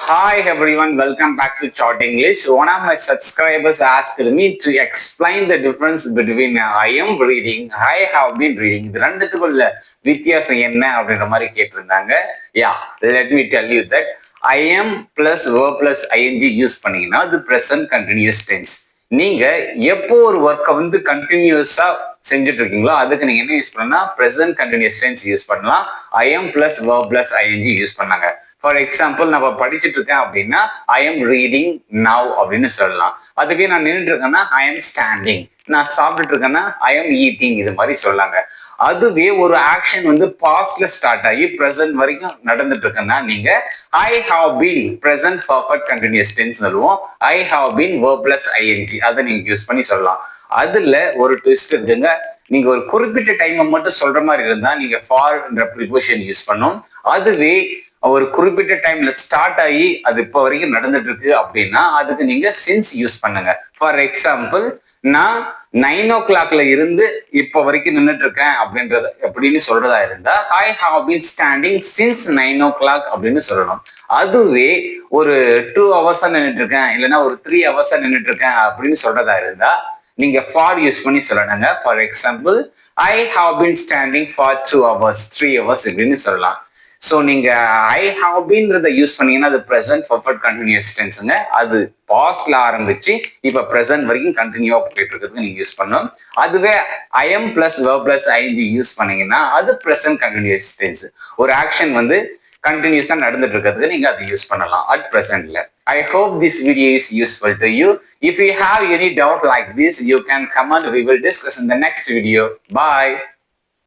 Hi everyone, welcome back to Chart English. One of my subscribers asked me to explain the difference between I am reading, I have been reading. இது ரெண்டுத்துக்குள்ள வித்தியாசம் என்ன அப்படின்ற மாதிரி கேட்டிருந்தாங்க. Yeah, let me tell you that I am plus verb plus ing use பண்ணீங்கன்னா அது present continuous tense. நீங்க எப்போ ஒரு ஒர்க்கை வந்து கண்டினியூஸா செஞ்சுட்டு இருக்கீங்களோ அதுக்கு நீங்க என்ன யூஸ் பண்ணா present continuous tense யூஸ் பண்ணலாம். I am plus verb plus ing use பண்ணாங்க. ஃபார் எக்ஸாம்பிள் நான் படிச்சுட்டு இருக்கேன் அப்படின்னா ஐ எம் ரீடிங் நவ் அப்படின்னு சொல்லலாம். அதுவே நான் நின்றுட்டு இருக்கேன்னா ஐ எம் ஸ்டாண்டிங். நான் சாப்பிட்டுட்டு இருக்கேன்னா ஐ எம் ஈட்டிங். இது மாதிரி சொல்லாங்க. அதுவே ஒரு ஆக்ஷன் வந்து பாஸ்ட்ல ஸ்டார்ட் ஆகி பிரசன்ட் வரைக்கும் நடந்துட்டு இருக்குன்னா நீங்க I have been present perfect continuous tense சொல்லுவோம். I have been verb plus ing அதை நீங்க யூஸ் பண்ணி சொல்லலாம். அதுல ஒரு ட்விஸ்ட் இருக்குங்க. நீங்க ஒரு குறிப்பிட்ட டைமை மட்டும் சொல்ற மாதிரி இருந்தா நீங்க ஃபார்ன்ற ப்ரிபோசிஷன் யூஸ் பண்ணும். அதுவே ஒரு குறிப்பிட்ட டைம்ல ஸ்டார்ட் ஆகி அது இப்போ வரைக்கும் நடந்துட்டு இருக்கு அப்படின்னா அதுக்கு நீங்க சின்ஸ் யூஸ் பண்ணுங்க. ஃபார் எக்ஸாம்பிள், நான் 9 o'clockல இருந்து இப்போ வரைக்கும் நின்றுட்டு இருக்கேன் அப்படின்றது அப்படின்னு சொல்றதா இருந்தா ஐ have been standing since 9 o'clock அப்படின்னு சொல்லணும். அதுவே ஒரு 2 hours நின்றுட்டு இருக்கேன் இல்லைன்னா ஒரு 3 hours நின்றுட்டு இருக்கேன் அப்படின்னு சொல்றதா இருந்தா நீங்க ஃபார் யூஸ் பண்ணி சொல்லணுங்க. For example, I have been standing for 2 hours 3 hours இப்படின்னு சொல்லலாம். ஸோ நீங்க ஐ ஹாவ் பீன்றதை யூஸ் பண்ணீங்கன்னா அது ப்ரெசன்ட் பர்ஃபெக்ட் கண்டினியூஸ் டென்ஸுங்க. அது பாஸ்ட்ல ஆரம்பிச்சு இப்ப ப்ரெசன்ட் வரைக்கும் கண்டினியூவா போயிட்டு இருக்கிறதுக்கு நீங்க யூஸ் பண்ணணும். அதுவே I am plus verb plus ing use பண்ணீங்கன்னா அது ப்ரெசன்ட் கண்டினியூஸ் டென்ஸ். ஒரு ஆக்ஷன் வந்து கண்டினியூஸா நடந்துட்டு இருக்கிறதுக்கு நீங்க அதை யூஸ் பண்ணலாம் at ப்ரெசென்ட்ல. I hope this video is useful to you. If you have any doubt like this, you can comment. We will discuss in the next video. Bye.